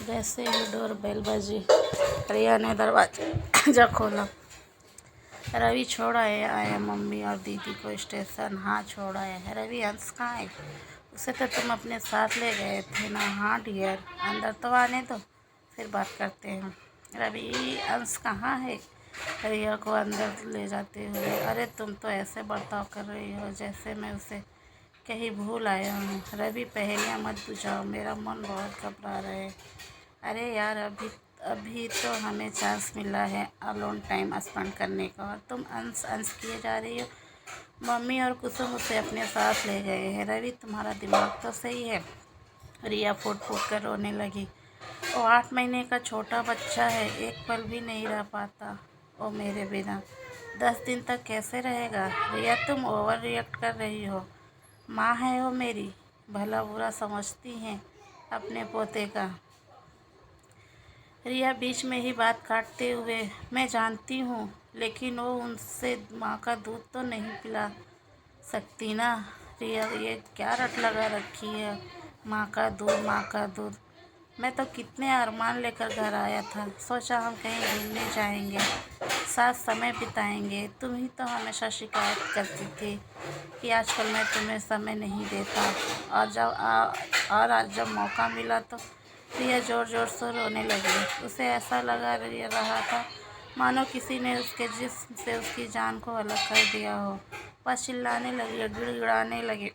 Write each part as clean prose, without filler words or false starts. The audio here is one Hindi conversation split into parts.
जैसे ही डोर बेल बजी, रिया ने दरवाजा खोला। रवि छोड़ आया मम्मी और दीदी को स्टेशन। हाँ छोड़ आया है। रवि, अंश कहाँ है? उसे तो तुम अपने साथ ले गए थे ना? हाँ डियर, अंदर तो आने दो, फिर बात करते हैं। रवि, अंश कहाँ है? रिया को अंदर ले जाते हुए। अरे तुम तो ऐसे बर्ताव कर रही हो जैसे मैं उसे कहीं भूल आया हूँ। रवि, पहेलियाँ मत बुझाओ, मेरा मन बहुत घबरा रहा है। अरे यार, अभी अभी तो हमें चांस मिला है अलोन टाइम स्पेंड करने का, और तुम अंश अंश किए जा रही हो। मम्मी और कुसुम उसे अपने साथ ले गए हैं। रवि, तुम्हारा दिमाग तो सही है। रिया फूट फूट कर रोने लगी। वो 8 महीने का छोटा बच्चा है, एक पल भी नहीं रह पाता वो मेरे बिना। 10 दिन तक कैसे रहेगा? रिया, तुम ओवर रिएक्ट कर रही हो। माँ है वो मेरी, भला बुरा समझती हैं अपने पोते का। रिया बीच में ही बात काटते हुए। मैं जानती हूँ, लेकिन वो उनसे माँ का दूध तो नहीं पिला सकती ना। रिया, ये क्या रट लगा रखी है? माँ का दूध, माँ का दूध। मैं तो कितने अरमान लेकर घर आया था। सोचा हम कहीं घूमने जाएंगे, साथ समय बिताएंगे। तुम ही तो हमेशा शिकायत करती थी कि आजकल मैं तुम्हें समय नहीं देता। और आज जब मौका मिला तो। रिया ज़ोर ज़ोर से रोने लगी। उसे ऐसा लगा रहा था मानो किसी ने उसके जिस्म से उसकी जान को अलग कर दिया हो। वह चिल्लाने लगी और गिड़गिड़ाने लगी।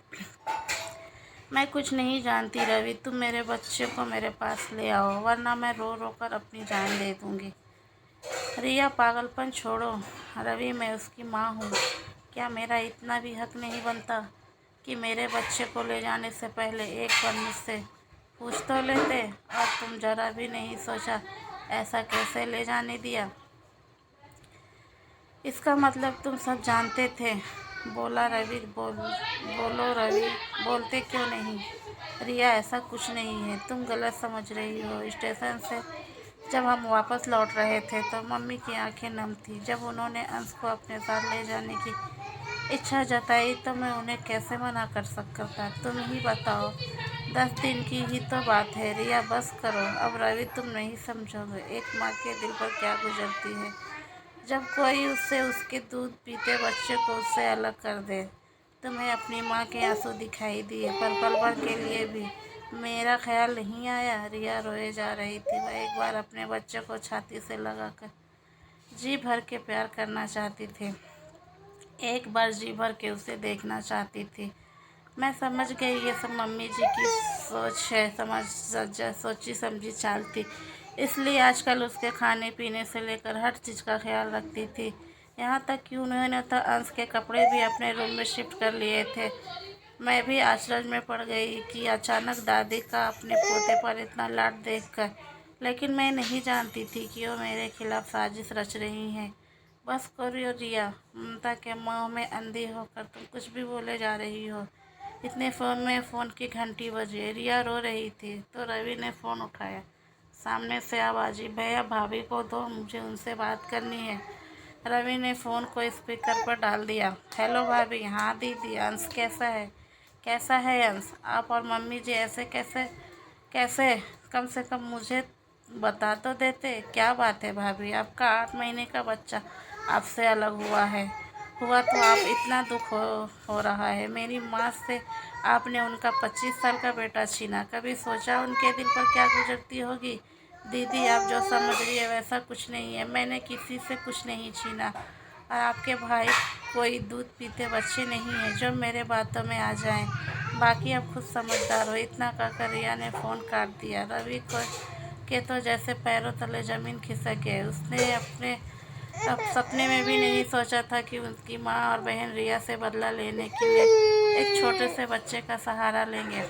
मैं कुछ नहीं जानती रवि, तुम मेरे बच्चे को मेरे पास ले आओ, वरना मैं रो रो कर अपनी जान दे दूँगी। रिया, पागलपन छोड़ो। रवि, मैं उसकी माँ हूँ। क्या मेरा इतना भी हक नहीं बनता कि मेरे बच्चे को ले जाने से पहले एक बार मुझसे पूछ तो लेते? और तुम जरा भी नहीं सोचा ऐसा कैसे ले जाने दिया? इसका मतलब तुम सब जानते थे। बोला रवि। बोलो रवि, बोलते क्यों नहीं? रिया, ऐसा कुछ नहीं है, तुम गलत समझ रही हो। स्टेशन से जब हम वापस लौट रहे थे तो मम्मी की आंखें नम थी। जब उन्होंने अंश को अपने साथ ले जाने की इच्छा जताई तो मैं उन्हें कैसे मना कर सकता था? तुम ही बताओ। 10 दिन की ही तो बात है। रिया, बस करो अब। रवि, तुम नहीं समझोगे एक माँ के दिल पर क्या गुजरती है जब कोई उसके दूध पीते बच्चे को उससे अलग कर दे। तुम्हें अपनी माँ के आंसू दिखाई दिए, पर पल भर के लिए भी मेरा ख्याल नहीं आया? रिया रोए जा रही थी। वह एक बार अपने बच्चे को छाती से लगाकर जी भर के प्यार करना चाहती थी। एक बार जी भर के उसे देखना चाहती थी। मैं समझ गई, ये सब मम्मी जी की सोच है, सोची समझी चाल थी। इसलिए आजकल उसके खाने पीने से लेकर हर चीज़ का ख्याल रखती थी। यहाँ तक कि उन्होंने तो अंश के कपड़े भी अपने रूम में शिफ्ट कर लिए थे। मैं भी आश्चर्य में पड़ गई कि अचानक दादी का अपने पोते पर इतना लाड देखकर। लेकिन मैं नहीं जानती थी कि वो मेरे खिलाफ साजिश रच रही हैं। बस करो रिया, ममता के मुँह में अंधी होकर तुम कुछ भी बोले जा रही हो। इतने फ़ोन की घंटी बजी। रिया रो रही थी तो रवि ने फ़ोन उठाया। सामने से आवाज़ आई, भैया भाभी को दो, मुझे उनसे बात करनी है। रवि ने फ़ोन को स्पीकर पर डाल दिया। हेलो भाभी। हाँ दीदी, अंश कैसा है? कैसा है अंश? आप और मम्मी जी ऐसे कैसे कैसे? कम से कम मुझे बता तो देते। क्या बात है भाभी, आपका 8 महीने का बच्चा आपसे अलग हुआ तो आप इतना दुख हो रहा है? मेरी माँ से आपने उनका 25 साल का बेटा छीना। कभी सोचा उनके दिल पर क्या गुजरती होगी? दीदी, आप जो समझ रही है वैसा कुछ नहीं है। मैंने किसी से कुछ नहीं छीना, और आपके भाई कोई दूध पीते बच्चे नहीं हैं जो मेरे बातों में आ जाएं। बाकी आप खुद समझदार हो। इतना कहकर रिया ने फ़ोन काट दिया। रवि को के तो जैसे पैरों तले ज़मीन खिसक गए। उसने अपने अब सपने में भी नहीं सोचा था कि उसकी माँ और बहन रिया से बदला लेने के लिए एक छोटे से बच्चे का सहारा लेंगे,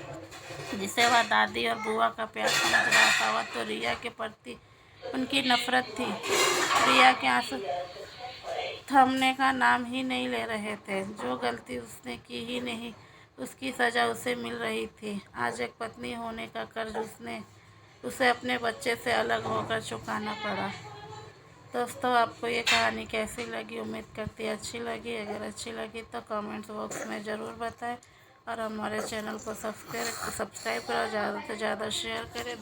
जिसे वह दादी और बुआ का प्यार समझ रहा था। वह तो रिया के प्रति उनकी नफरत थी। रिया के आंसू थमने का नाम ही नहीं ले रहे थे। जो गलती उसने की ही नहीं, उसकी सज़ा उसे मिल रही थी। आज एक पत्नी होने का कर्ज उसे अपने बच्चे से अलग होकर चुकाना पड़ा। दोस्तों, आपको ये कहानी कैसी लगी? उम्मीद करती अच्छी लगी। अगर अच्छी लगी तो कमेंट्स बॉक्स में ज़रूर बताएं, और हमारे चैनल को सब्सक्राइब करें, ज़्यादा से ज़्यादा शेयर करें।